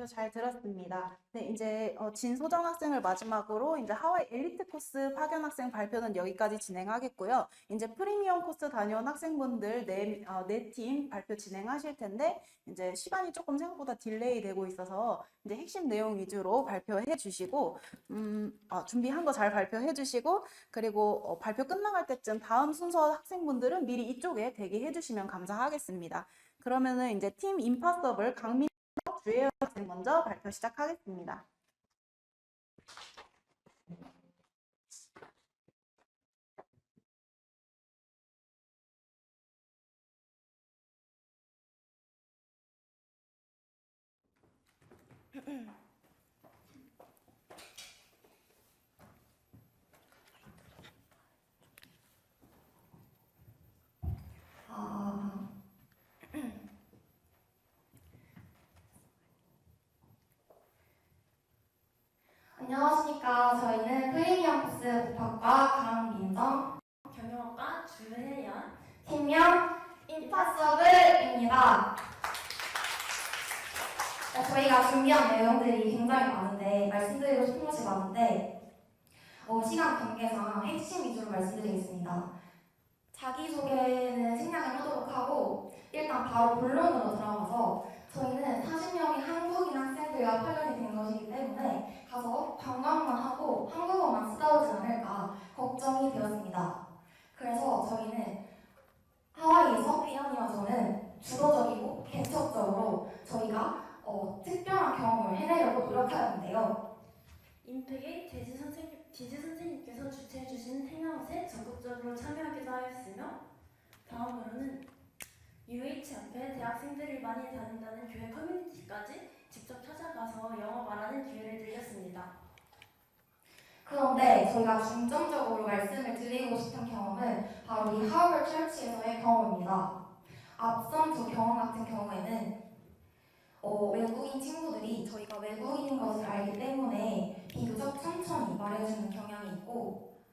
잘 들었습니다. 네, 이제 진소정 학생을 마지막으로 이제 하와이 엘리트 코스 파견 학생 발표는 여기까지 진행하겠고요. 이제 프리미엄 코스 다녀온 학생분들 네 팀 발표 진행하실 텐데 이제 시간이 조금 생각보다 딜레이 되고 있어서 이제 핵심 내용 위주로 발표해 주시고 준비한 거 잘 발표해 주시고 그리고 발표 끝나갈 때쯤 다음 순서 학생분들은 미리 이쪽에 대기해 주시면 감사하겠습니다. 그러면은 이제 팀 임파서블 강민 주혜연 학생 먼저 발표 시작하겠습니다. 안녕하십니까. 저희는 프리미엄 코스 법학과 강민정, 경영학과 주혜연, 팀명 임파서블입니다. 저희가 준비한 내용들이 굉장히 많은데 말씀드리고 싶은 것이 많은데 시간 관계상 핵심 위주로 말씀드리겠습니다. 자기소개는 생략을 하도록 하고 일단 바로 본론으로 들어가서 저희는 40명의 한국인 학생들과 파견이 된 것이기 때문에 가서 관광만 하고 한국어만 쓰다 오지 않을까 걱정이 되었습니다. 그래서 저희는 하와이에서 혜연이와 저는 주도적이고 개척적으로 저희가 특별한 경험을 해내려고 노력하였는데요. 임팩의 디지 선생님께서 주최해주신 행아웃에 적극적으로 참여하기도 하였으며 다음으로는 UH 앞에 대학생들이 많이 다닌다는 교회 커뮤니티까지 직접 찾아가서 영어 말하는 기회를 드렸습니다. 그런데 저희가 중점적으로 말씀을 드리고 싶은 경험은 바로 이 하워드 철치에서의 경험입니다. 앞선 두 경험 같은 경우에는 외국인 친구들이 저희가 외국인인 것을 알기 때문에 비교적 천천히 말해주는 경향이 있고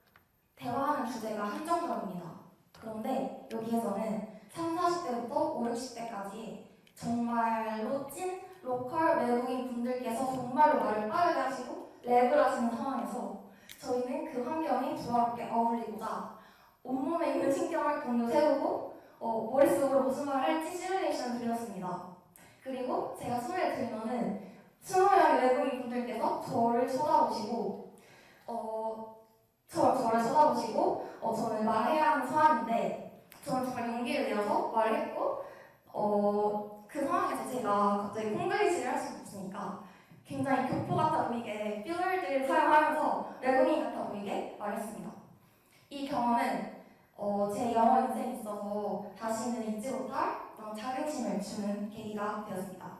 대화하는 주제가 한정적입니다. 그런데 여기에서는 30, 40대부터 5, 60대까지 정말로 찐 로컬 외국인 분들께서 정말로 말을 빠르게 하시고 랩을 하시는 상황에서 저희는 그 환경에 조화롭게 어울리고자 온몸에 있는 신경을 곤두세우고 머릿속으로 무슨 말을 할지 시뮬레이션을 드렸습니다. 그리고 제가 소리를 들으면은 20명의 외국인 분들께서 저를 쳐다보시고 저는 말해야 하는 상황인데 저는 정말 용기를 내어서 말을 했고 그 상황에서 제가 갑자기 콩글리시를 할 수 없으니까 굉장히 교포 같아 보이게 퓨얼들을 사용하면서 외국인 같아 보이게 말했습니다. 이 경험은 제 영어 인생에 있어서 다시는 잊지 못할 자긍심을 주는 계기가 되었습니다.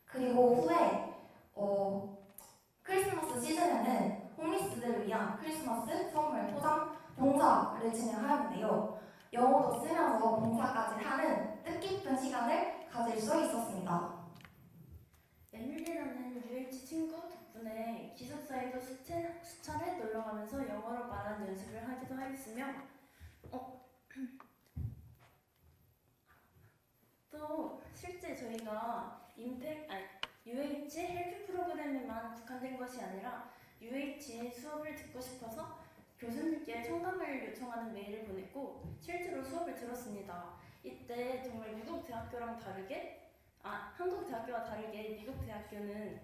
그리고 후에 크리스마스 시즌에는 홈리스들을 위한 크리스마스 선물 포장 봉사를 진행하였는데요. 영어도 쓰면서 봉사까지 하는 뜻깊은 시간을 가질 수 있었습니다. 에밀리라는 UH 친구 덕분에 기숙사에도 수차례 놀러가면서 영어로 말하는 연습을 하기도 하였으며 또 실제 저희가 UH 헬피 프로그램에만 국한된 것이 아니라 UH의 수업을 듣고 싶어서 교수님께 청담을 요청하는 메일을 보냈고 실제로 수업을 들었습니다. 이때 정말 한국 대학교와 다르게 미국 대학교는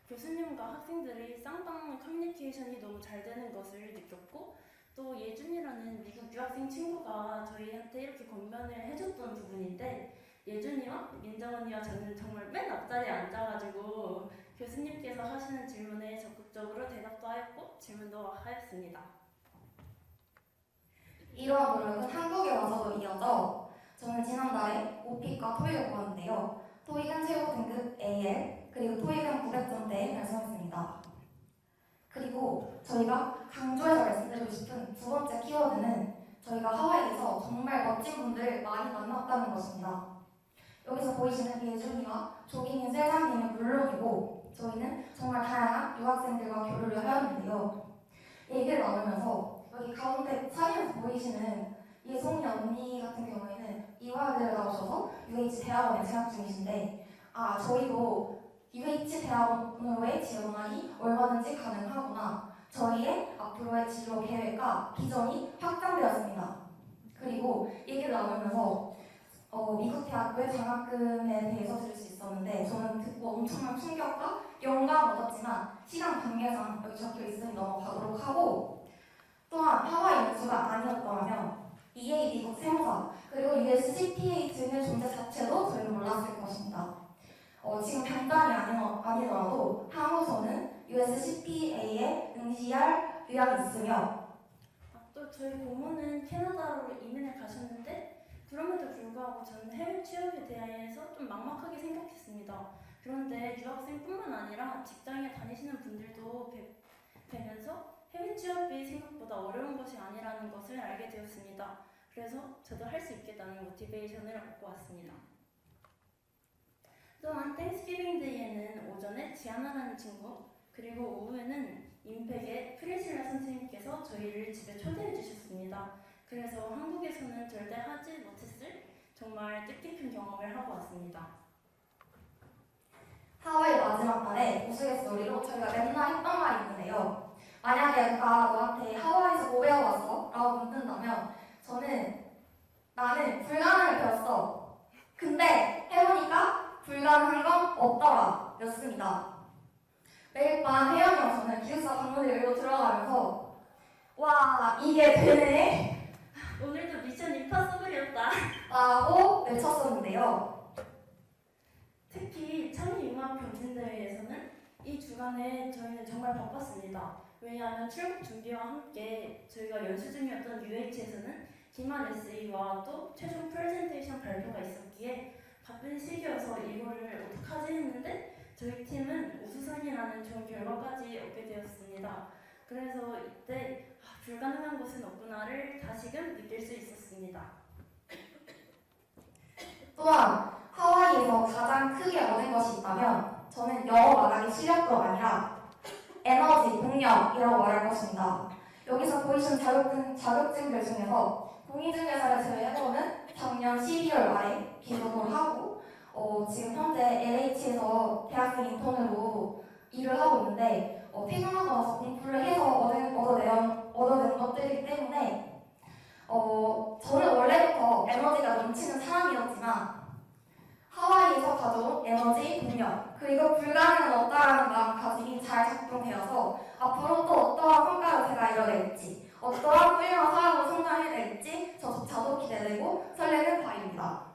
교수님과 학생들의 쌍방 커뮤니케이션이 너무 잘 되는 것을 느꼈고 또 예준이라는 미국 유학생 친구가 저희한테 이렇게 권면을 해줬던 부분인데 예준이와 민정 언니와 저는 정말 맨 앞자리에 앉아가지고 교수님께서 하시는 질문에 적극적으로 대답도 하였고 질문도 하였습니다. 이러한 노력은 한국에 와서도 이어져 저는 지난달에 오픽과 토익을 보았는데요. 토익은 최고 등급 AL 그리고 토익은 900점대에 달성했습니다. 그리고 저희가 강조해서 말씀드리고 싶은 두 번째 키워드는 저희가 하와이에서 정말 멋진 분들 많이 만났다는 것입니다. 여기서 보이시는 예준이와 조기민 셀장님은 물론이고 저희는 정말 다양한 유학생들과 교류를 하였는데요. 얘기를 나누면서 여기 가운데 사진에서 보이시는 예송이 언니 같은 경우에는 이화여대를 나오셔서 UH 대학원에 재학 중이신데 저희도 UH 대학원으로의 지원이 얼마든지 가능하구나. 저희의 앞으로의 진로 계획과 비전이 확장되었습니다. 그리고 얘기를 나누면서 미국 대학교의 장학금에 대해서 들을 수 있었는데 저는 듣고 엄청난 충격과 영감 얻었지만 시간 관계상 여기 적혀 있으니 넘어가도록 하고, 또한 하와이 연수가 아니었더라면 EA 미국 세무사 그리고 USCPA 등의 존재 자체도 저희는 몰랐을 것입니다. 지금 당장이 아니더라도 향후서는 USCPA에 응시할 의향이 있으며 또 저희 고모는 캐나다로 이민을 가셨는데 그럼에도 불구하고 저는 해외 취업에 대해서 좀 막막하게 생각했습니다. 그런데 유학생뿐만 아니라 직장에 다니시는 분들도 뵈면서 해외 취업이 생각보다 어려운 것이 아니라는 것을 알게 되었습니다. 그래서 저도 할 수 있겠다는 모티베이션을 얻고 왔습니다. 또한 땡스기빙 데이에는 오전에 지아나라는 친구, 그리고 오후에는 임팩의 프리실라 선생님께서 저희를 집에 초대해 주셨습니다. 그래서 한국에서는 절대 하지 못했을 정말 뜻깊은 경험을 하고 왔습니다. 하와이 마지막 날에 우스갯소리로 저희가 맨날 했던 말이 있는데요. 만약에 누가 너한테 하와이에서 뭐 배워왔어? 라고 묻는다면 나는 불가능을 배웠어. 근데 해보니까 불가능한 건 없더라 였습니다. 매일 밤 혜연이와 저는 기숙사 방문을 열고 들어가면서 와 이게 되네? 오늘도 미션 임파서블이었다. 라고 외쳤었는데요. 특히 창의융합 경진대회에서는 이 주간에 저희는 정말 바빴습니다. 왜냐하면 출국 준비와 함께 저희가 연수 중이었던 UH에서는 기말 에세이와 또 최종 프레젠테이션 발표가 있었기에 바쁜 시기여서 이거를 어떡하지 했는데 저희 팀은 우수상이라는 좋은 결과까지 얻게 되었습니다. 그래서 이때 불가능한 것은 없구나를 다시금 느낄 수 있었습니다. 또한 하와이에서 가장 크게 얻은 것이 있다면 저는 영어 말하기 실력도 아니라 에너지, 동력이라고 말할 것입니다. 여기서 보이시는 자격증들 중에서 공인중개사를 제외해서는 작년 12월 말에 기록을 하고 지금 현재 LH에서 대학생 인턴으로 일을 하고 있는데 퇴근하고 나서 공부를 해서 얻어낸 것들이기 때문에 저는 원래부터 에너지가 넘치는 사람이었지만 하와이에서 가져온 에너지, 동력, 그리고 불가능은 없다라는 마음가짐이 잘 작동되어서 앞으로 또 어떠한 성과를 제가 이뤄낼지, 어떠한 훌륭한 사람으로 성장해낼지 저조차도 기대되고 설레는 바입니다.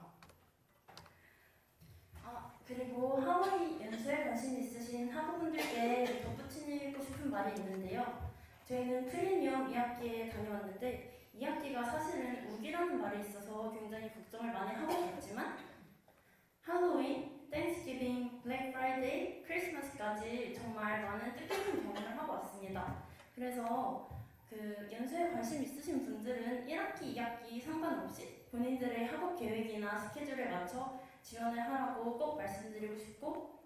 그리고 하와이 연수에 관심 있으신 학우분들께 덧붙이고 싶은 말이 있는데요. 저희는 프리미엄 2학기에 다녀왔는데 2학기가 사실은 우기라는 말이 있어서 굉장히 걱정을 많이 하고 있지만 할로윈, 땡스기빙, 블랙 프라이데이, 크리스마스까지 정말 많은 뜻깊은 경험을 하고 왔습니다. 그래서 연수에 관심 있으신 분들은 1학기, 2학기 상관없이 본인들의 학업 계획이나 스케줄에 맞춰 지원을 하라고 꼭 말씀드리고 싶고,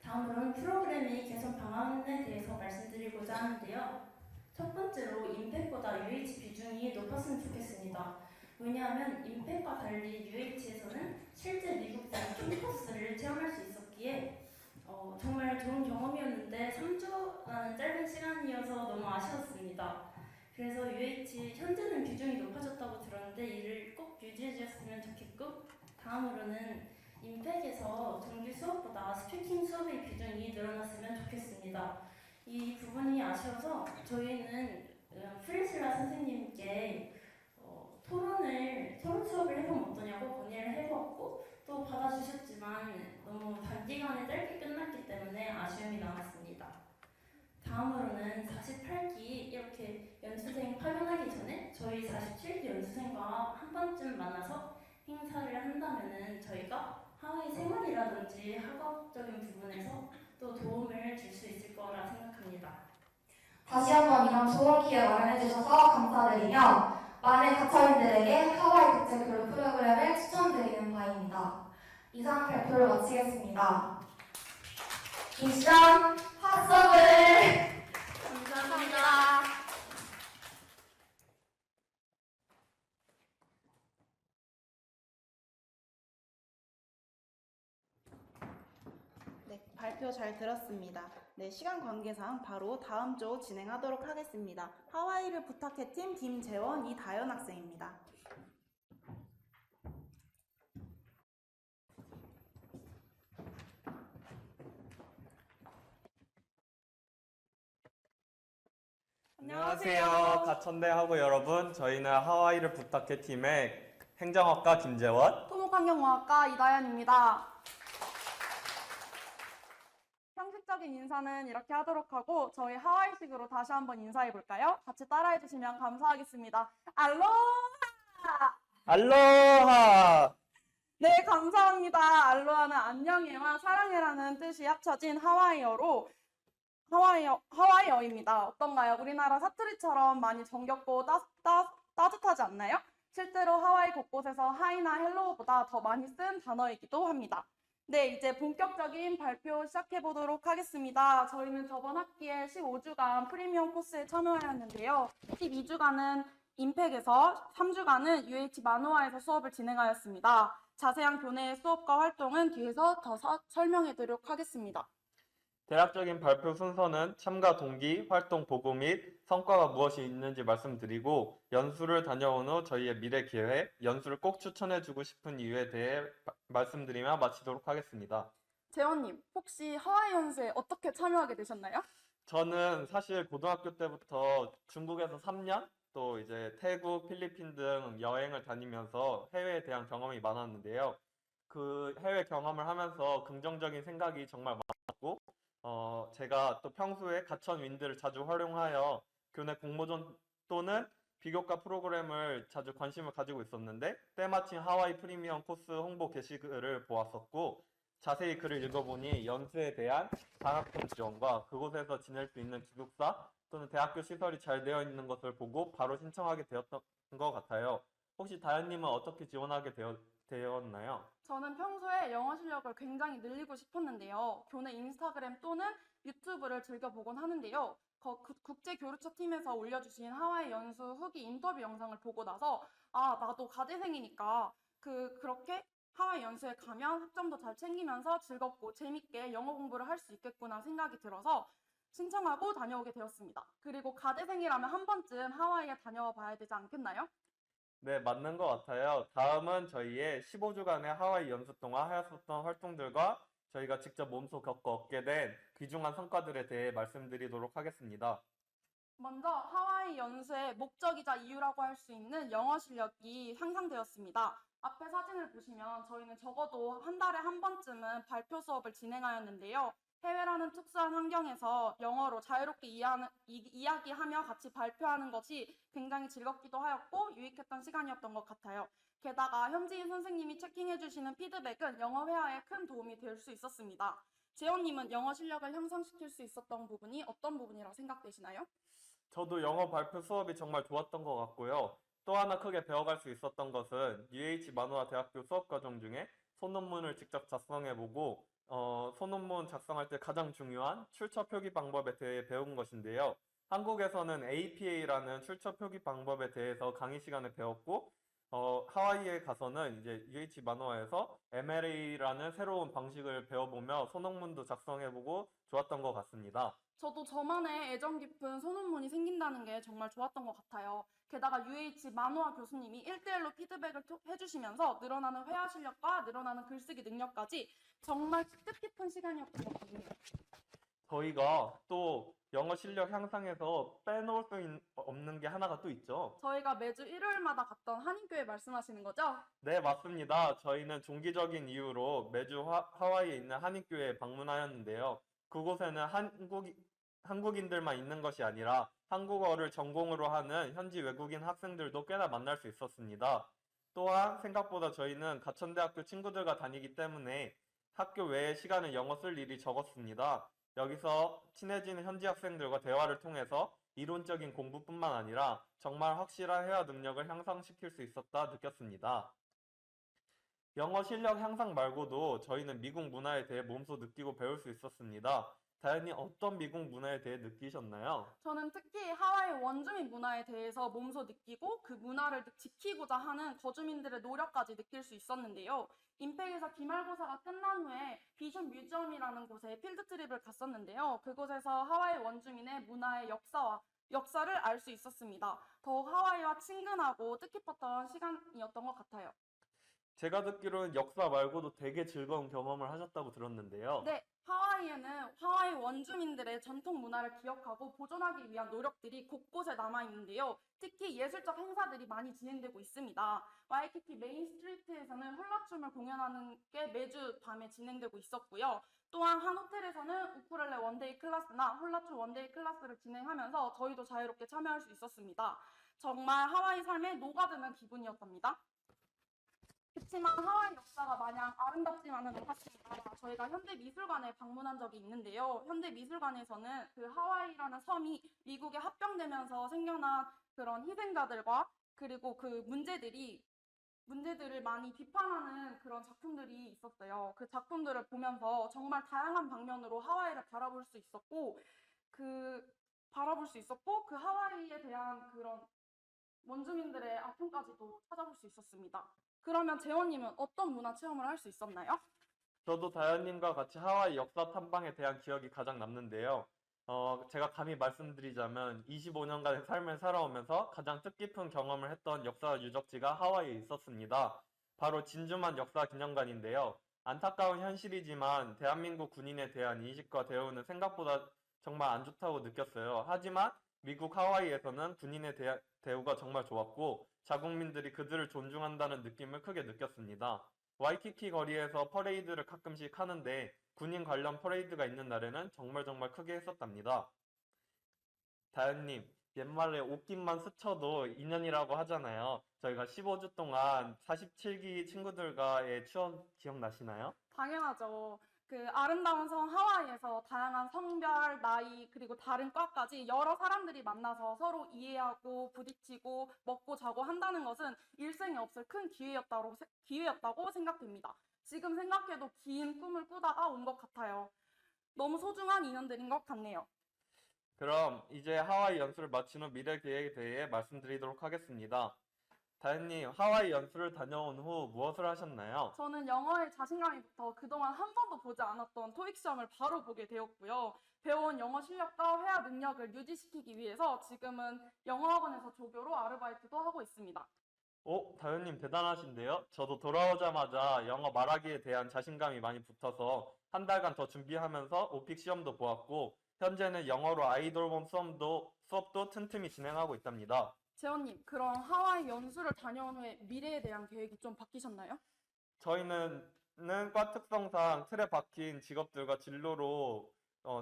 다음으로는 프로그램의 개선 방안에 대해서 말씀드리고자 하는데요. 첫 번째로 임팩보다 UH 비중이 높았으면 좋겠습니다. 왜냐하면 임팩과 달리 UH에서는 실제 미국생 캠퍼스를 체험할 수 있었기에 정말 좋은 경험이었는데 3주라는 짧은 시간이어서 너무 아쉬웠습니다. 그래서 UH 현재는 비중이 높아졌다고 들었는데 이를 꼭 유지해 주셨으면 좋겠고, 다음으로는 임팩에서 정규 수업보다 스피킹 수업의 비중이 늘어났으면 좋겠습니다. 이 부분이 아쉬워서 저희는 프리실라 선생님께 토론 수업을 해보면 어떠냐고 건의를 해보았고 또 받아주셨지만 너무 단기간에 짧게 끝났기 때문에 아쉬움이 남았습니다. 다음으로는 48기 이렇게 연수생 파견하기 전에 저희 47기 연수생과 한 번쯤 만나서 행사를 한다면은 저희가 하와이 생활이라든지 학업적인 부분에서 또 도움을 줄 수 있을 거라 생각합니다. 다시 한번 이런 좋은 기회 마련해 주셔서 감사드리며 많은 가처분들에게 하와이 국제 교류 프로그램을 추천드리는 바입니다. 이상 발표를 마치겠습니다. 미션 파서블 감사합니다. 네. 발표 잘 들었습니다. 네, 시간 관계상 바로 다음 조 진행하도록 하겠습니다. 하와이를 부탁해 팀 김재원, 이다연 학생입니다. 안녕하세요. 가천대 학우 여러분. 저희는 하와이를 부탁해 팀의 행정학과 김재원. 토목환경공학과 이다연입니다. 형식적인 인사는 이렇게 하도록 하고 저희 하와이식으로 다시 한번 인사해 볼까요? 같이 따라해 주시면 감사하겠습니다. 알로하! 알로하! 네, 감사합니다. 알로하는 안녕해와 사랑해라는 뜻이 합쳐진 하와이어로 하와이어입니다. 어떤가요? 우리나라 사투리처럼 많이 정겹고 따뜻하지 않나요? 실제로 하와이 곳곳에서 하이나 헬로우보다 더 많이 쓴 단어이기도 합니다. 네, 이제 본격적인 발표 시작해 보도록 하겠습니다. 저희는 저번 학기에 15주간 프리미엄 코스에 참여하였는데요. 12주간은 임팩에서, 3주간은 UH 만호아에서 수업을 진행하였습니다. 자세한 교내의 수업과 활동은 뒤에서 더 설명해 드리도록 하겠습니다. 대략적인 발표 순서는 참가 동기, 활동 보고 및 성과가 무엇이 있는지 말씀드리고 연수를 다녀온 후 저희의 미래 계획, 연수를 꼭 추천해주고 싶은 이유에 대해 말씀드리며 마치도록 하겠습니다. 재원님, 혹시 하와이 연수에 어떻게 참여하게 되셨나요? 저는 사실 고등학교 때부터 중국에서 3년, 또 이제 태국, 필리핀 등 여행을 다니면서 해외에 대한 경험이 많았는데요. 그 해외 경험을 하면서 긍정적인 생각이 정말 많았고, 제가 또 평소에 가천 윈드를 자주 활용하여 교내 공모전 또는 비교과 프로그램을 자주 관심을 가지고 있었는데 때마침 하와이 프리미엄 코스 홍보 게시글을 보았었고 자세히 글을 읽어보니 연수에 대한 장학금 지원과 그곳에서 지낼 수 있는 기숙사 또는 대학교 시설이 잘 되어 있는 것을 보고 바로 신청하게 되었던 것 같아요. 혹시 다현님은 어떻게 지원하게 되었나요? 저는 평소에 영어 실력을 굉장히 늘리고 싶었는데요. 교내 인스타그램 또는 유튜브를 즐겨보곤 하는데요. 국제교류처 팀에서 올려주신 하와이 연수 후기 인터뷰 영상을 보고 나서 나도 가대생이니까 그렇게 하와이 연수에 가면 학점도 잘 챙기면서 즐겁고 재밌게 영어 공부를 할 수 있겠구나 생각이 들어서 신청하고 다녀오게 되었습니다. 그리고 가대생이라면 한 번쯤 하와이에 다녀와 봐야 되지 않겠나요? 네, 맞는 것 같아요. 다음은 저희의 15주간의 하와이 연수 동안 하였었던 활동들과 저희가 직접 몸소 겪어 얻게 된 귀중한 성과들에 대해 말씀드리도록 하겠습니다. 먼저 하와이 연수의 목적이자 이유라고 할 수 있는 영어 실력이 향상되었습니다. 앞에 사진을 보시면 저희는 적어도 한 달에 한 번쯤은 발표 수업을 진행하였는데요. 해외라는 특수한 환경에서 영어로 자유롭게 이야기하며 같이 발표하는 것이 굉장히 즐겁기도 하였고 유익했던 시간이었던 것 같아요. 게다가 현지인 선생님이 체킹해 주시는 피드백은 영어 회화에 큰 도움이 될 수 있었습니다. 재원님은 영어 실력을 향상시킬 수 있었던 부분이 어떤 부분이라고 생각되시나요? 저도 영어 발표 수업이 정말 좋았던 것 같고요. 또 하나 크게 배워갈 수 있었던 것은 UH 만호아 대학교 수업 과정 중에 소논문을 직접 작성해보고 소논문 작성할 때 가장 중요한 출처 표기 방법에 대해 배운 것인데요. 한국에서는 APA라는 출처 표기 방법에 대해서 강의 시간에 배웠고 하와이에 가서는 이제 UH 만호아에서 MLA라는 새로운 방식을 배워보며 소논문도 작성해보고 좋았던 것 같습니다. 저도 저만의 애정 깊은 소논문이 생긴다는 게 정말 좋았던 것 같아요. 게다가 UH 만호아 교수님이 1대1로 피드백을 해주시면서 늘어나는 회화 실력과 늘어나는 글쓰기 능력까지 정말 뜻깊은 시간이었던 것 같습니다. 저희가 또 영어 실력 향상에서 빼놓을 수 없는 게 하나가 또 있죠. 저희가 매주 일요일마다 갔던 한인교회 말씀하시는 거죠? 네, 맞습니다. 저희는 종기적인 이유로 매주 하와이에 있는 한인교회에 방문하였는데요. 그곳에는 한국인들만 있는 것이 아니라 한국어를 전공으로 하는 현지 외국인 학생들도 꽤나 만날 수 있었습니다. 또한 생각보다 저희는 가천대학교 친구들과 다니기 때문에 학교 외에 시간에 영어 쓸 일이 적었습니다. 여기서 친해지는 현지 학생들과 대화를 통해서 이론적인 공부뿐만 아니라 정말 확실한 회화 능력을 향상시킬 수 있었다 느꼈습니다. 영어 실력 향상 말고도 저희는 미국 문화에 대해 몸소 느끼고 배울 수 있었습니다. 다현님 어떤 미국 문화에 대해 느끼셨나요? 저는 특히 하와이 원주민 문화에 대해서 몸소 느끼고 그 문화를 지키고자 하는 거주민들의 노력까지 느낄 수 있었는데요. 인펙에서 기말고사가 끝난 후에 비숑 뮤지엄이라는 곳에 필드 트립을 갔었는데요. 그곳에서 하와이 원주민의 문화의 역사를 알 수 있었습니다. 더욱 하와이와 친근하고 뜻깊었던 시간이었던 것 같아요. 제가 듣기로는 역사 말고도 되게 즐거운 경험을 하셨다고 들었는데요. 네, 하와이에는 하와이 원주민들의 전통 문화를 기억하고 보존하기 위한 노력들이 곳곳에 남아 있는데요. 특히 예술적 행사들이 많이 진행되고 있습니다. 와이키키 메인 스트리트에서는 훌라춤을 공연하는 게 매주 밤에 진행되고 있었고요. 또한 한 호텔에서는 우쿨렐레 원데이 클래스나 훌라춤 원데이 클래스를 진행하면서 저희도 자유롭게 참여할 수 있었습니다. 정말 하와이 삶에 녹아드는 기분이었답니다. 그렇지만 하와이 역사가 마냥 아름답지만은 않았습니다. 저희가 현대미술관에 방문한 적이 있는데요. 현대미술관에서는 그 하와이라는 섬이 미국에 합병되면서 생겨난 그런 희생자들과 그리고 그 문제들을 많이 비판하는 그런 작품들이 있었어요. 그 작품들을 보면서 정말 다양한 방면으로 하와이를 바라볼 수 있었고 그 하와이에 대한 그런 원주민들의 아픔까지도 찾아볼 수 있었습니다. 그러면 재원님은 어떤 문화 체험을 할 수 있었나요? 저도 다현님과 같이 하와이 역사 탐방에 대한 기억이 가장 남는데요. 제가 감히 말씀드리자면 25년간의 삶을 살아오면서 가장 뜻깊은 경험을 했던 역사 유적지가 하와이에 있었습니다. 바로 진주만 역사기념관인데요. 안타까운 현실이지만 대한민국 군인에 대한 인식과 대우는 생각보다 정말 안 좋다고 느꼈어요. 하지만 미국 하와이에서는 군인의 대우가 정말 좋았고 자국민들이 그들을 존중한다는 느낌을 크게 느꼈습니다. 와이키키 거리에서 퍼레이드를 가끔씩 하는데 군인 관련 퍼레이드가 있는 날에는 정말 크게 했었답니다. 다현님, 옛말에 옷깃만 스쳐도 인연이라고 하잖아요. 저희가 15주 동안 47기 친구들과의 추억 기억나시나요? 당연하죠. 그 아름다운 섬 하와이에서 다양한 성별, 나이, 그리고 다른 과까지 여러 사람들이 만나서 서로 이해하고 부딪히고 먹고 자고 한다는 것은 일생에 없을 큰 기회였다고 생각됩니다. 지금 생각해도 긴 꿈을 꾸다가 온 것 같아요. 너무 소중한 인연들인 것 같네요. 그럼 이제 하와이 연수를 마친 후 미래 계획에 대해 말씀드리도록 하겠습니다. 다현님, 하와이 연수를 다녀온 후 무엇을 하셨나요? 저는 영어에 자신감이 붙어 그동안 한 번도 보지 않았던 토익 시험을 바로 보게 되었고요. 배워온 영어 실력과 회화 능력을 유지시키기 위해서 지금은 영어학원에서 조교로 아르바이트도 하고 있습니다. 다현님 대단하신데요? 저도 돌아오자마자 영어 말하기에 대한 자신감이 많이 붙어서 한 달간 더 준비하면서 오픽 시험도 보았고 현재는 영어로 아이돌봄 수업도 틈틈이 진행하고 있답니다. 재원님, 그럼 하와이 연수를 다녀온 후에 미래에 대한 계획이 좀 바뀌셨나요? 저희는 과 특성상 틀에 박힌 직업들과 진로로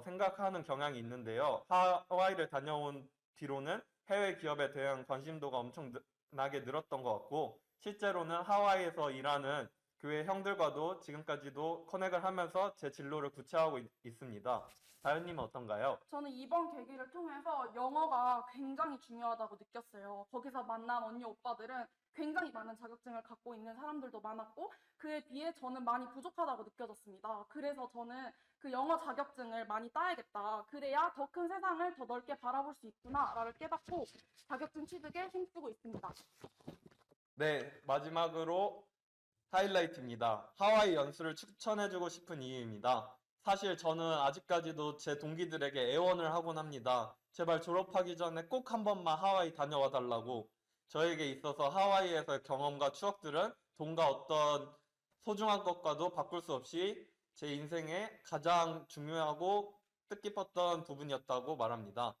생각하는 경향이 있는데요. 하와이를 다녀온 뒤로는 해외 기업에 대한 관심도가 엄청나게 늘었던 것 같고 실제로는 하와이에서 일하는 교회 형들과도 지금까지도 커넥을 하면서 제 진로를 구체화하고 있습니다. 다현님은 어떤가요? 저는 이번 계기를 통해서 영어가 굉장히 중요하다고 느꼈어요. 거기서 만난 언니 오빠들은 굉장히 많은 자격증을 갖고 있는 사람들도 많았고 그에 비해 저는 많이 부족하다고 느껴졌습니다. 그래서 저는 그 영어 자격증을 많이 따야겠다. 그래야 더 큰 세상을 더 넓게 바라볼 수 있구나라를 깨닫고 자격증 취득에 힘쓰고 있습니다. 네, 마지막으로 하이라이트입니다. 하와이 연수를 추천해주고 싶은 이유입니다. 사실 저는 아직까지도 제 동기들에게 애원을 하곤 합니다. 제발 졸업하기 전에 꼭 한 번만 하와이 다녀와 달라고. 저에게 있어서 하와이에서의 경험과 추억들은 돈과 어떤 소중한 것과도 바꿀 수 없이 제 인생에 가장 중요하고 뜻깊었던 부분이었다고 말합니다.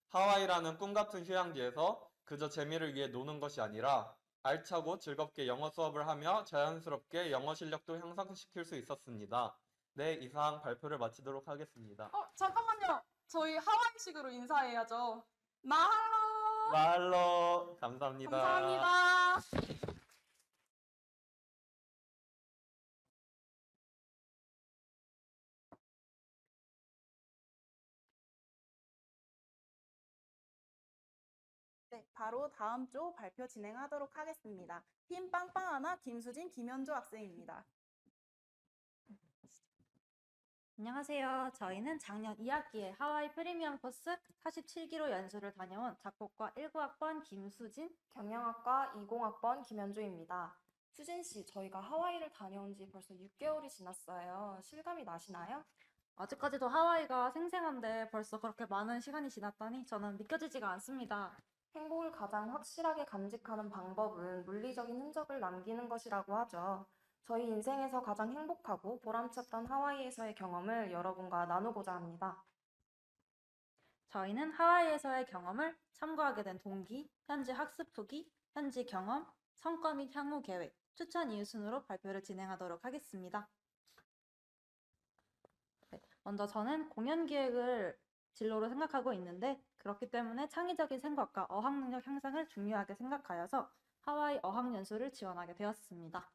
하와이라는 꿈 같은 휴양지에서 그저 재미를 위해 노는 것이 아니라 알차고 즐겁게 영어 수업을 하며 자연스럽게 영어 실력도 향상시킬 수 있었습니다. 네, 이상 발표를 마치도록 하겠습니다. 잠깐만요. 저희 하와이식으로 인사해야죠. 마할로! 말로 감사합니다. 감사합니다. 네, 바로 다음 주 발표 진행하도록 하겠습니다. 팀 빵빵하나 김수진, 김현조 학생입니다. 안녕하세요. 저희는 작년 2학기에 하와이 프리미엄 코스 47기로 연수를 다녀온 작곡과 19학번 김수진. 경영학과 20학번 김현주입니다. 수진 씨, 저희가 하와이를 다녀온 지 벌써 6개월이 지났어요. 실감이 나시나요? 아직까지도 하와이가 생생한데 벌써 그렇게 많은 시간이 지났다니 저는 믿겨지지가 않습니다. 행복을 가장 확실하게 간직하는 방법은 물리적인 흔적을 남기는 것이라고 하죠. 저희 인생에서 가장 행복하고 보람찼던 하와이에서의 경험을 여러분과 나누고자 합니다. 저희는 하와이에서의 경험을 참고하게 된 동기, 현지 학습 후기, 현지 경험, 성과 및 향후 계획, 추천 이유 순으로 발표를 진행하도록 하겠습니다. 네, 먼저 저는 공연 기획을 진로로 생각하고 있는데 그렇기 때문에 창의적인 생각과 어학 능력 향상을 중요하게 생각하여서 하와이 어학연수를 지원하게 되었습니다.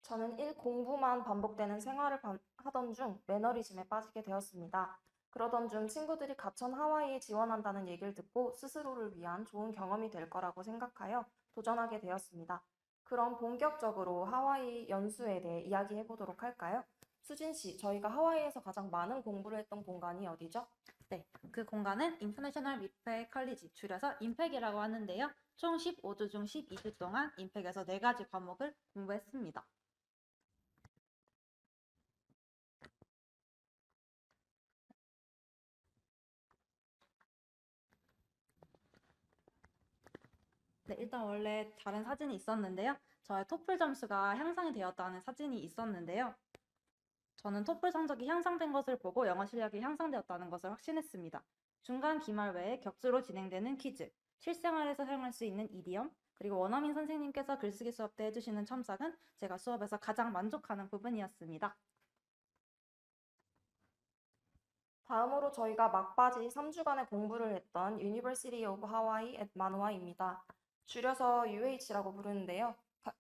저는 일 공부만 반복되는 생활을 하던 중 매너리즘에 빠지게 되었습니다. 그러던 중 친구들이 가천 하와이에 지원한다는 얘기를 듣고 스스로를 위한 좋은 경험이 될 거라고 생각하여 도전하게 되었습니다. 그럼 본격적으로 하와이 연수에 대해 이야기해 보도록 할까요? 수진 씨, 저희가 하와이에서 가장 많은 공부를 했던 공간이 어디죠? 네, 그 공간은 인터내셔널 미팩 컬리지, 줄여서 인팩이라고 하는데요. 총 15주 중 12주 동안 인팩에서 4가지 과목을 공부했습니다. 네, 일단 원래 다른 사진이 있었는데요. 저의 토플 점수가 향상이 되었다는 사진이 있었는데요. 저는 토플 성적이 향상된 것을 보고 영어 실력이 향상되었다는 것을 확신했습니다. 중간 기말 외에 격주로 진행되는 퀴즈, 실생활에서 사용할 수 있는 이디엄, 그리고 원어민 선생님께서 글쓰기 수업 때 해주시는 첨삭은 제가 수업에서 가장 만족하는 부분이었습니다. 다음으로 저희가 막바지 3주간의 공부를 했던 University of Hawaii at Manoa입니다. 줄여서 UH라고 부르는데요.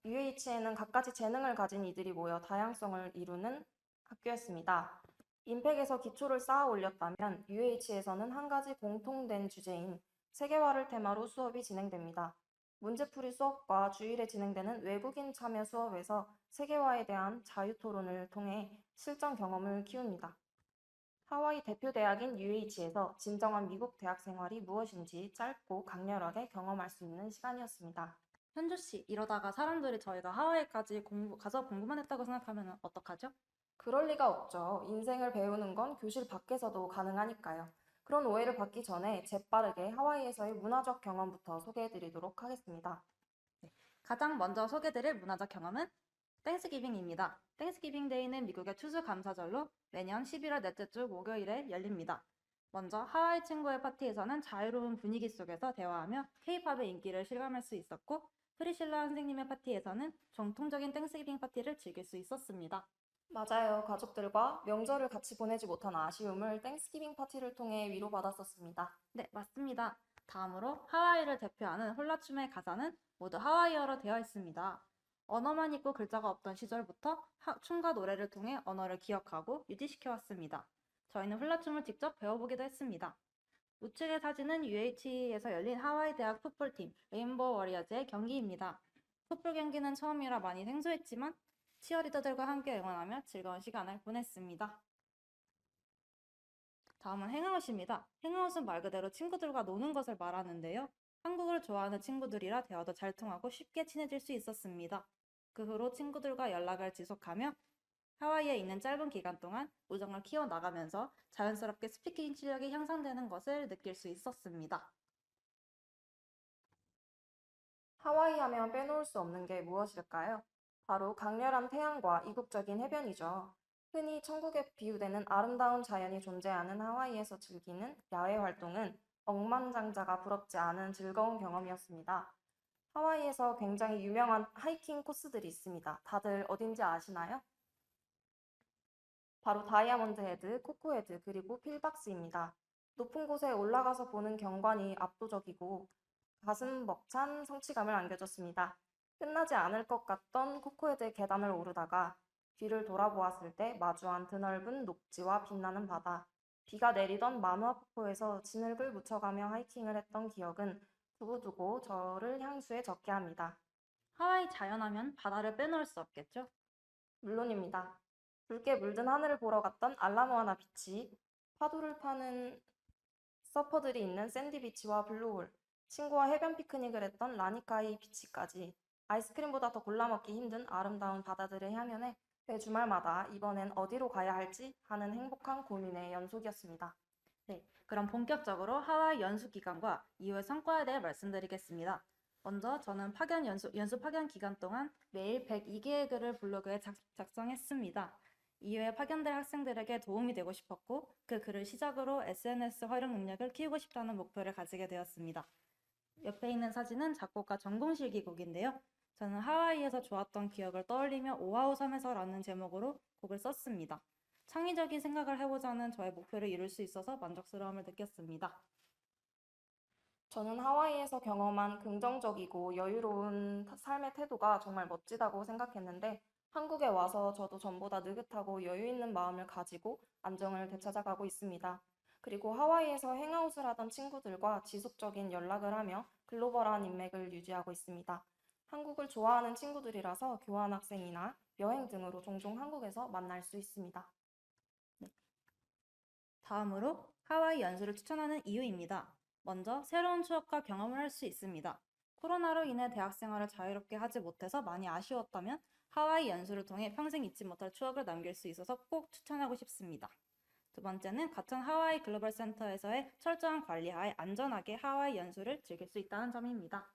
UH에는 갖가지 재능을 가진 이들이 모여 다양성을 이루는 학교였습니다. 인펙에서 기초를 쌓아 올렸다면 UH에서는 한 가지 공통된 주제인 세계화를 테마로 수업이 진행됩니다. 문제풀이 수업과 주일에 진행되는 외국인 참여 수업에서 세계화에 대한 자유 토론을 통해 실전 경험을 키웁니다. 하와이 대표 대학인 UH에서 진정한 미국 대학 생활이 무엇인지 짧고 강렬하게 경험할 수 있는 시간이었습니다. 현주 씨, 이러다가 사람들이 저희가 하와이까지 가서 공부만 했다고 생각하면 어떡하죠? 그럴 리가 없죠. 인생을 배우는 건 교실 밖에서도 가능하니까요. 그런 오해를 받기 전에 재빠르게 하와이에서의 문화적 경험부터 소개해드리도록 하겠습니다. 가장 먼저 소개드릴 문화적 경험은 땡스기빙입니다. 땡스기빙 데이는 미국의 추수감사절로 매년 11월 넷째 주 목요일에 열립니다. 먼저 하와이 친구의 파티에서는 자유로운 분위기 속에서 대화하며 K-팝의 인기를 실감할 수 있었고 프리실라 선생님의 파티에서는 정통적인 땡스기빙 파티를 즐길 수 있었습니다. 맞아요. 가족들과 명절을 같이 보내지 못한 아쉬움을 땡스기빙 파티를 통해 위로받았었습니다. 네, 맞습니다. 다음으로 하와이를 대표하는 홀라춤의 가사는 모두 하와이어로 되어 있습니다. 언어만 있고 글자가 없던 시절부터 춤과 노래를 통해 언어를 기억하고 유지시켜 왔습니다. 저희는 홀라춤을 직접 배워보기도 했습니다. 우측의 사진은 UH에서 열린 하와이 대학 풋볼팀 레인보우 워리어즈의 경기입니다. 풋볼 경기는 처음이라 많이 생소했지만 치어리더들과 함께 응원하며 즐거운 시간을 보냈습니다. 다음은 행아웃입니다. 행아웃은 말 그대로 친구들과 노는 것을 말하는데요. 한국을 좋아하는 친구들이라 대화도 잘 통하고 쉽게 친해질 수 있었습니다. 그 후로 친구들과 연락을 지속하며 하와이에 있는 짧은 기간 동안 우정을 키워나가면서 자연스럽게 스피킹 실력이 향상되는 것을 느낄 수 있었습니다. 하와이 하면 빼놓을 수 없는 게 무엇일까요? 바로 강렬한 태양과 이국적인 해변이죠. 흔히 천국에 비유되는 아름다운 자연이 존재하는 하와이에서 즐기는 야외 활동은 억만장자가 부럽지 않은 즐거운 경험이었습니다. 하와이에서 굉장히 유명한 하이킹 코스들이 있습니다. 다들 어딘지 아시나요? 바로 다이아몬드 헤드, 코코 헤드, 그리고 필박스입니다. 높은 곳에 올라가서 보는 경관이 압도적이고 가슴 벅찬 성취감을 안겨줬습니다. 끝나지 않을 것 같던 코코헤드 계단을 오르다가 뒤를 돌아보았을 때 마주한 드넓은 녹지와 빛나는 바다, 비가 내리던 마누아포포에서 진흙을 묻혀가며 하이킹을 했던 기억은 두고두고 저를 향수에 젖게 합니다. 하와이 자연하면 바다를 빼놓을 수 없겠죠? 물론입니다. 붉게 물든 하늘을 보러 갔던 알라모아나 비치, 파도를 타는 서퍼들이 있는 샌디 비치와 블루홀, 친구와 해변 피크닉을 했던 라니카이 비치까지 아이스크림보다 더 골라먹기 힘든 아름다운 바다들의 향연에 매 주말마다 이번엔 어디로 가야 할지 하는 행복한 고민의 연속이었습니다. 네, 그럼 본격적으로 하와이 연수 기간과 이후의 성과에 대해 말씀드리겠습니다. 먼저 저는 연수 파견 기간 동안 매일 102개의 글을 블로그에 작성했습니다. 이후에 파견될 학생들에게 도움이 되고 싶었고 그 글을 시작으로 SNS 활용 능력을 키우고 싶다는 목표를 가지게 되었습니다. 옆에 있는 사진은 작곡가 전공실기곡인데요. 저는 하와이에서 좋았던 기억을 떠올리며 오아후 섬에서라는 제목으로 곡을 썼습니다. 창의적인 생각을 해보자는 저의 목표를 이룰 수 있어서 만족스러움을 느꼈습니다. 저는 하와이에서 경험한 긍정적이고 여유로운 삶의 태도가 정말 멋지다고 생각했는데 한국에 와서 저도 전보다 느긋하고 여유 있는 마음을 가지고 안정을 되찾아가고 있습니다. 그리고 하와이에서 행아웃을 하던 친구들과 지속적인 연락을 하며 글로벌한 인맥을 유지하고 있습니다. 한국을 좋아하는 친구들이라서 교환학생이나 여행 등으로 종종 한국에서 만날 수 있습니다. 다음으로 하와이 연수를 추천하는 이유입니다. 먼저 새로운 추억과 경험을 할 수 있습니다. 코로나로 인해 대학 생활을 자유롭게 하지 못해서 많이 아쉬웠다면 하와이 연수를 통해 평생 잊지 못할 추억을 남길 수 있어서 꼭 추천하고 싶습니다. 두 번째는 가천 하와이 글로벌 센터에서의 철저한 관리하에 안전하게 하와이 연수를 즐길 수 있다는 점입니다.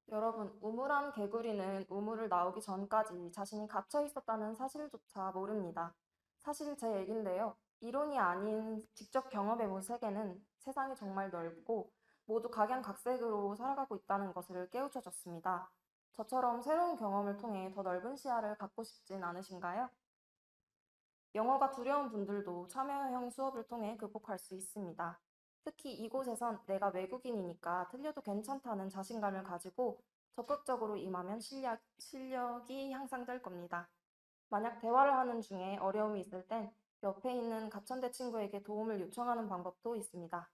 여러분, 우물안 개구리는 우물을 나오기 전까지 자신이 갇혀 있었다는 사실조차 모릅니다. 사실 제 얘긴데요. 이론이 아닌 직접 경험해본 세계는 세상이 정말 넓고 모두 각양각색으로 살아가고 있다는 것을 깨우쳐줬습니다. 저처럼 새로운 경험을 통해 더 넓은 시야를 갖고 싶진 않으신가요? 영어가 두려운 분들도 참여형 수업을 통해 극복할 수 있습니다. 특히 이곳에선 내가 외국인이니까 틀려도 괜찮다는 자신감을 가지고 적극적으로 임하면 실력이 향상될 겁니다. 만약 대화를 하는 중에 어려움이 있을 땐 옆에 있는 가천대 친구에게 도움을 요청하는 방법도 있습니다.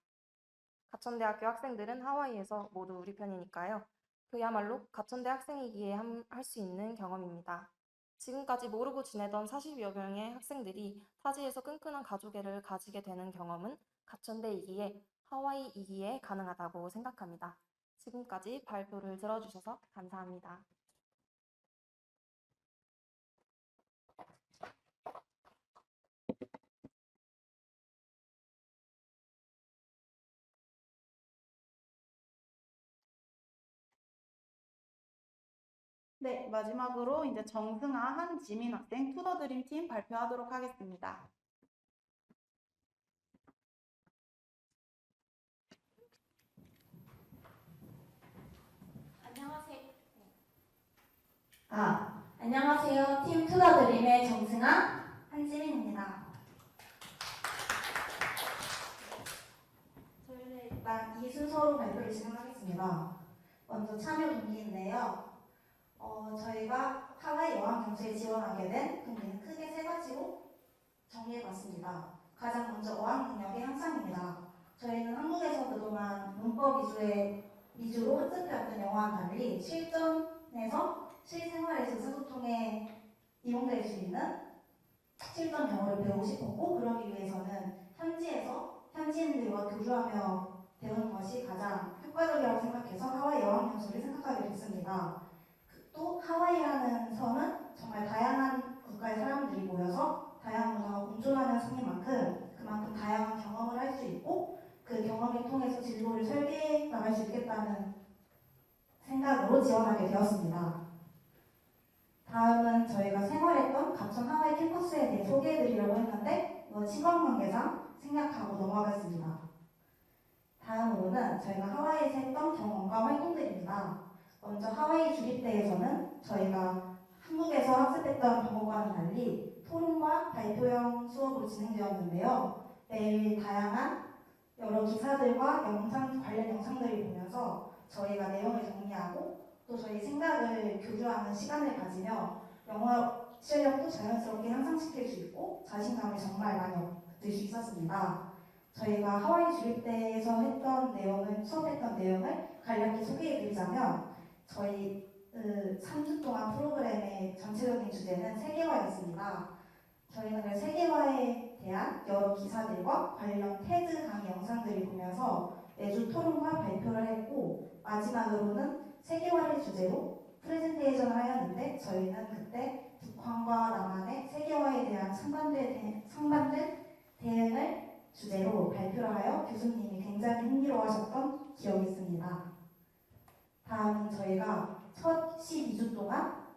가천대학교 학생들은 하와이에서 모두 우리 편이니까요. 그야말로 가천대 학생이기에 할 수 있는 경험입니다. 지금까지 모르고 지내던 40여 명의 학생들이 타지에서 끈끈한 가족애를 가지게 되는 경험은 가천대이기에 하와이이기에 가능하다고 생각합니다. 지금까지 발표를 들어주셔서 감사합니다. 네, 마지막으로 이제 정승아 한지민 학생 투더 드림 팀 발표하도록 하겠습니다. 안녕하세요. 팀 투더드림의 정승아, 한지민입니다. 저희는 일단 이 순서로 발표를 진행하겠습니다. 먼저 참여 동기인데요. 저희가 하와이 어학연수에 지원하게 된 동기는 크게 세 가지로 정리해봤습니다. 가장 먼저 어학 능력의 향상입니다. 저희는 한국에서 그동안 문법 위주로 학습해왔던 영어와는 달리 실전에서 실생활에서 소통에 이용될 수 있는 실전 영어를 배우고 싶었고, 그러기 위해서는 현지에서 현지인들과 교류하며 배우는 것이 가장 효과적이라고 생각해서 하와이 어학연수를 생각하게 됐습니다. 또 하와이라는 섬은 정말 다양한 국가의 사람들이 모여서 다양한 문화가 공존하는 섬인 만큼 그만큼 다양한 경험을 할 수 있고 그 경험을 통해서 진로를 설계해 나갈 수 있겠다는 생각으로 지원하게 되었습니다. 다음은 저희가 생활했던 가천 하와이 캠퍼스에 대해 소개해드리려고 했는데 시간 관계상 생략하고 넘어가겠습니다. 다음으로는 저희가 하와이에서 했던 경험과 활동들입니다. 먼저 하와이 주립대에서는 저희가 한국에서 학습했던 경험과는 달리 토론과 발표형 수업으로 진행되었는데요. 매일 다양한 여러 기사들과 관련 영상들을 보면서 저희가 내용을 정리하고 또 저희 생각을 교류하는 시간을 가지며 영어 실력도 자연스럽게 향상시킬 수 있고 자신감을 정말 많이 얻을 수 있었습니다. 저희가 하와이 주립대에서 수업했던 내용을 간략히 소개해드리자면 저희 3주 동안 프로그램의 전체적인 주제는 세계화였습니다. 저희는 그 세계화에 대한 여러 기사들과 관련 테드 강의 영상들을 보면서 매주 토론과 발표를 했고 마지막으로는 세계화를 주제로 프레젠테이션을 하였는데 저희는 그때 북한과 남한의 세계화에 대한 상반된 대응을 주제로 발표를 하여 교수님이 굉장히 흥미로워하셨던 기억이 있습니다. 다음은 저희가 첫 12주 동안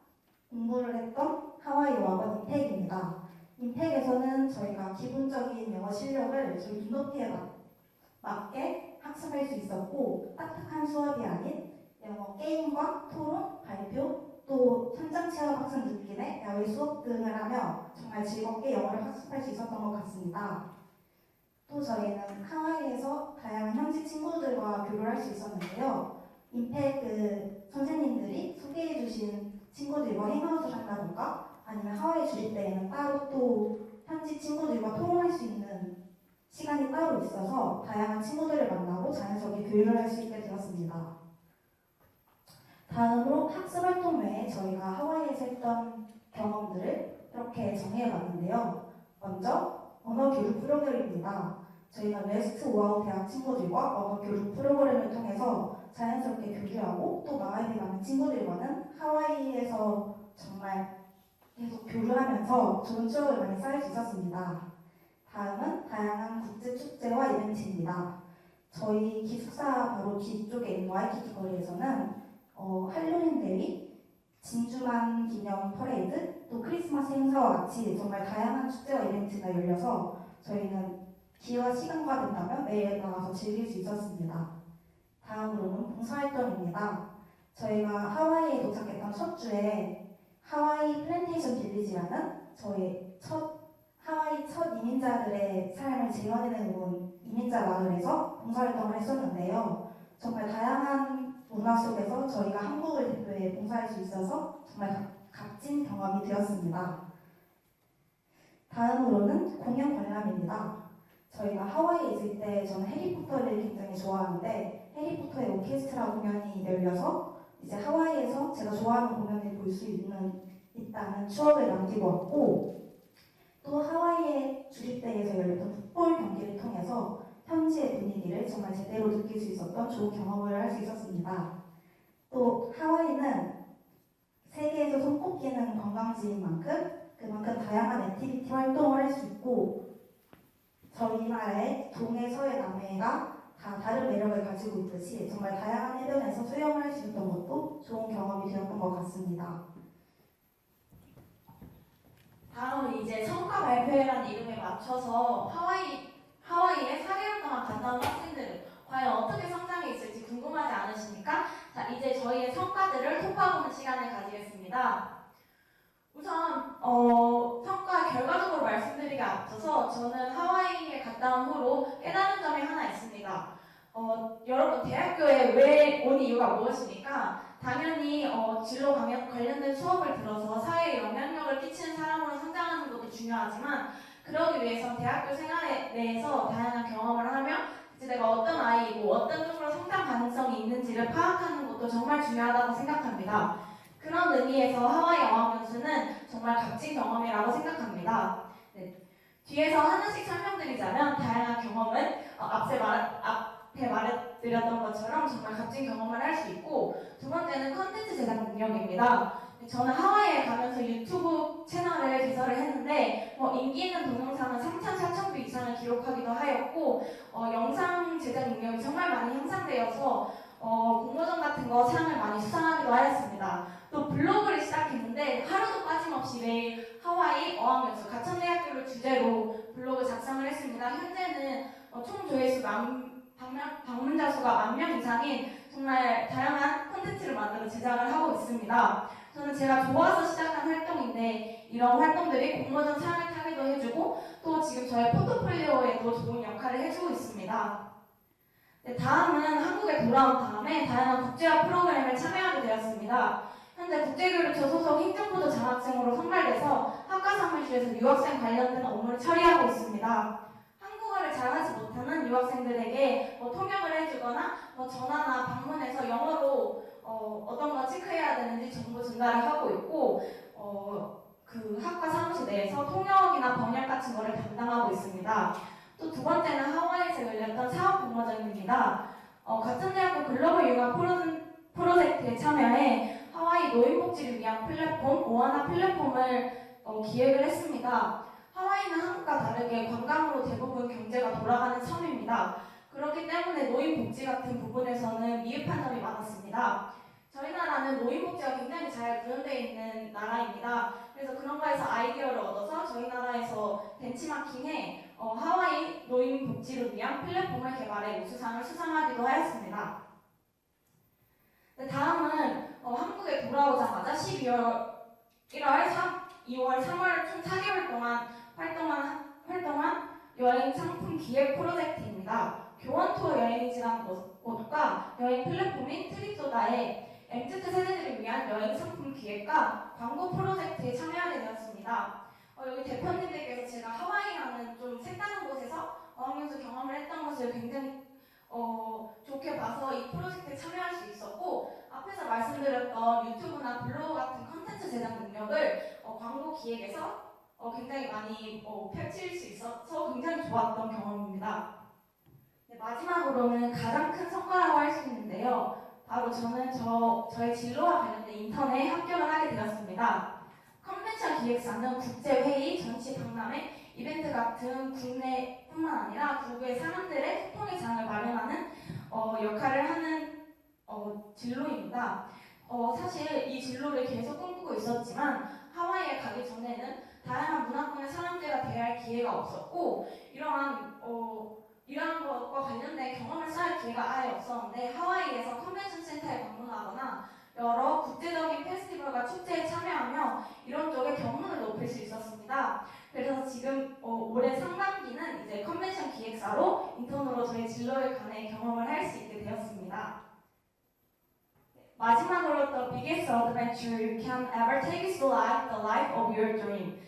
공부를 했던 하와이 어학원 임팩입니다. 임팩에서는 저희가 기본적인 영어 실력을 저희 눈높이에 맞게 학습할 수 있었고 딱딱한 수업이 아닌 영어 게임과 토론, 발표, 또 현장 체험 학습 느낌의 야외 수업 등을 하며 정말 즐겁게 영어를 학습할 수 있었던 것 같습니다. 또 저희는 하와이에서 다양한 현지 친구들과 교류를 할 수 있었는데요. 임팩 선생님들이 소개해 주신 친구들과 행아웃을 한다던가 아니면 하와이 주립 때에는 따로 또 현지 친구들과 토론할 수 있는 시간이 따로 있어서 다양한 친구들을 만나고 자연스럽게 교류를 할 수 있게 되었습니다. 다음으로 학습 활동 외에 저희가 하와이에서 했던 경험들을 이렇게 정리해봤는데요. 먼저 언어 교류 프로그램입니다. 저희가 웨스트 오아우 대학 친구들과 언어 교류 프로그램을 통해서 자연스럽게 교류하고 또 마을에 많은 친구들과는 하와이에서 정말 계속 교류하면서 좋은 추억을 많이 쌓을 수 있었습니다. 다음은 다양한 국제 축제와 이벤트입니다. 저희 기숙사 바로 뒤쪽에 있는 와이키키 거리에서는 할로윈 데이, 진주만 기념 퍼레이드, 또 크리스마스 행사와 같이 정말 다양한 축제와 이벤트가 열려서 저희는 기회와 시간과 된다면 매일 나와서 즐길 수 있었습니다. 다음으로는 봉사활동입니다. 저희가 하와이에 도착했던 첫 주에 하와이 플랜테이션 빌리지라는 저희 하와이 첫 이민자들의 삶을 재현해내는 온 이민자 마을에서 봉사활동을 했었는데요. 정말 다양한 문화 속에서 저희가 한국을 대표해 봉사할 수 있어서 정말 값진 경험이 되었습니다. 다음으로는 공연 관람입니다. 저희가 하와이에 있을 때 저는 해리포터를 굉장히 좋아하는데 해리포터의 오케스트라 공연이 열려서 이제 하와이에서 제가 좋아하는 공연을 볼 수 있다는 추억을 남기고 왔고 또 하와이의 주립대에서 열렸던 풋볼 경기를 통해서 현지의 분위기를 정말 제대로 느낄 수 있었던 좋은 경험을 할 수 있었습니다. 또 하와이는 세계에서 손꼽히는 관광지인 만큼 그만큼 다양한 액티비티 활동을 할 수 있고 저희 나라의 동해, 서해, 남해가 다 다른 매력을 가지고 있듯이 정말 다양한 해변에서 수영을 할 수 있었던 것도 좋은 경험이 되었던 것 같습니다. 다음은 이제 성과 발표회라는 이름에 맞춰서 하와이에 4개월 동안 갔다 온 학생들은 과연 어떻게 성장해 있을지 궁금하지 않으십니까? 자, 이제 저희의 성과들을 통과해보는 시간을 가지겠습니다. 우선 성과 결과적으로 말씀드리기 앞서서 저는 하와이에 갔다 온 후로 깨달은 점이 하나 있습니다. 여러분 대학교에 왜 온 이유가 무엇입니까? 당연히 진로 관련된 수업을 들어서 사회에 영향력을 끼치는 사람으로 성장하는 것도 중요하지만 그러기 위해선 대학교 생활에 대해서 다양한 경험을 하며 이제 내가 어떤 아이이고 어떤 쪽으로 성장 가능성이 있는지를 파악하는 것도 정말 중요하다고 생각합니다. 그런 의미에서 하와이 어학연수는 정말 값진 경험이라고 생각합니다. 네. 뒤에서 하나씩 설명드리자면 다양한 경험은 앞에 말해드렸던 것처럼 정말 값진 경험을 할 수 있고 두 번째는 컨텐츠 제작 능력입니다. 저는 하와이에 가면서 유튜브 채널을 개설을 했는데 인기 있는 동영상은 3,000, 4,000뷰 이상을 기록하기도 하였고 영상 제작 능력이 정말 많이 향상되어서 공모전 같은 거 상을 많이 수상하기도 하였습니다. 또 블로그를 시작했는데 하루도 빠짐없이 매일 하와이 어학연수 가천대학교를 주제로 블로그 작성을 했습니다. 현재는 총 조회수 방문자 수가 10,000명 이상인 정말 다양한 콘텐츠를 만들어 제작을 하고 있습니다. 저는 제가 좋아서 시작한 활동인데 이런 활동들이 공모전 상을 타기도 해주고 또 지금 저의 포트폴리오에도 좋은 역할을 해주고 있습니다. 네, 다음은 한국에 돌아온 다음에 다양한 국제화 프로그램에 참여하게 되었습니다. 현재 국제교류처 소속 행정부도 장학생으로 선발돼서 학과사무실에서 유학생 관련된 업무를 처리하고 있습니다. 한국어를 잘하지 못하는 유학생들에게 통역을 해주거나 전화나 방문해서 영어로 어떤 거 체크해야 되는지 정보 전달을 하고 있고 그 학과 사무실 내에서 통해서 통역이나 번역 같은 거를 담당하고 있습니다. 또 두 번째는 하와이에서 열렸던 사업 공모전입니다. 같은 대학교 글로벌 융합 프로젝트에 참여해 하와이 노인복지를 위한 플랫폼, 오하나 플랫폼을 기획을 했습니다. 하와이는 한국과 다르게 관광으로 대부분 경제가 돌아가는 섬입니다. 그렇기 때문에 노인복지 같은 부분에서는 미흡한 점이 많았습니다. 저희 나라는 노인복지가 굉장히 잘 구현되어 있는 나라입니다. 그래서 그런 거에서 아이디어를 얻어서 저희 나라에서 벤치마킹해 하와이 노인복지를 위한 플랫폼을 개발해 우수상을 수상하기도 하였습니다. 네, 다음은 한국에 돌아오자마자 12월, 1월, 2월, 3월 총 4개월 동안 활동한 여행 상품 기획 프로젝트입니다. 교원 투어 여행지라는 곳과 여행 플랫폼인 트립소다의 MZ 세대들을 위한 여행 상품 기획과 광고 프로젝트에 참여하게 되었습니다. 여기 대표님들께서 제가 하와이라는 좀 색다른 곳에서 어학연수 경험을 했던 것을 굉장히 좋게 봐서 이 프로젝트에 참여할 수 있었고, 앞에서 말씀드렸던 유튜브나 블로그 같은 컨텐츠 제작 능력을 광고 기획에서 굉장히 많이 펼칠 수 있어서 굉장히 좋았던 경험입니다. 네, 마지막으로는 가장 큰 성과라고 할 수 있는데요. 바로 저는 저의 진로와 관련된 인턴에 합격을 하게 되었습니다. 컨벤션 기획사는 국제회의, 전시 박람회, 이벤트 같은 국내뿐만 아니라 국외 사람들의 소통의 장을 마련하는 역할을 하는 진로입니다. 사실 이 진로를 계속 꿈꾸고 있었지만 하와이에 가기 전에는 다양한 문화권의 사람들과 대화할 기회가 없었고 이러한 것과 관련된 경험을 쌓을 기회가 아예 없었는데, 하와이에서 컨벤션 센터에 방문하거나 여러 국제적인 페스티벌과 축제에 참여하며 이런 쪽의 경문을 높일 수 있었습니다. 그래서 지금 올해 상반기는 이제 컨벤션 기획사로 인턴으로 저희 진로에 관해 경험을 할 수 있게 되었습니다. 마지막으로 the biggest adventure you can ever take is like the life of your dream.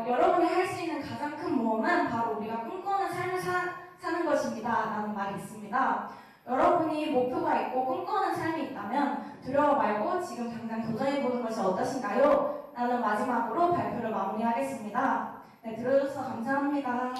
여러분이 할 수 있는 가장 큰 모험은 바로 우리가 꿈꾸는 삶을 사는 것입니다 라는 말이 있습니다. 여러분이 목표가 있고 꿈꾸는 삶이 있다면 두려워 말고 지금 당장 도전해보는 것이 어떠신가요? 라는 마지막으로 발표를 마무리하겠습니다. 네, 들어주셔서 감사합니다.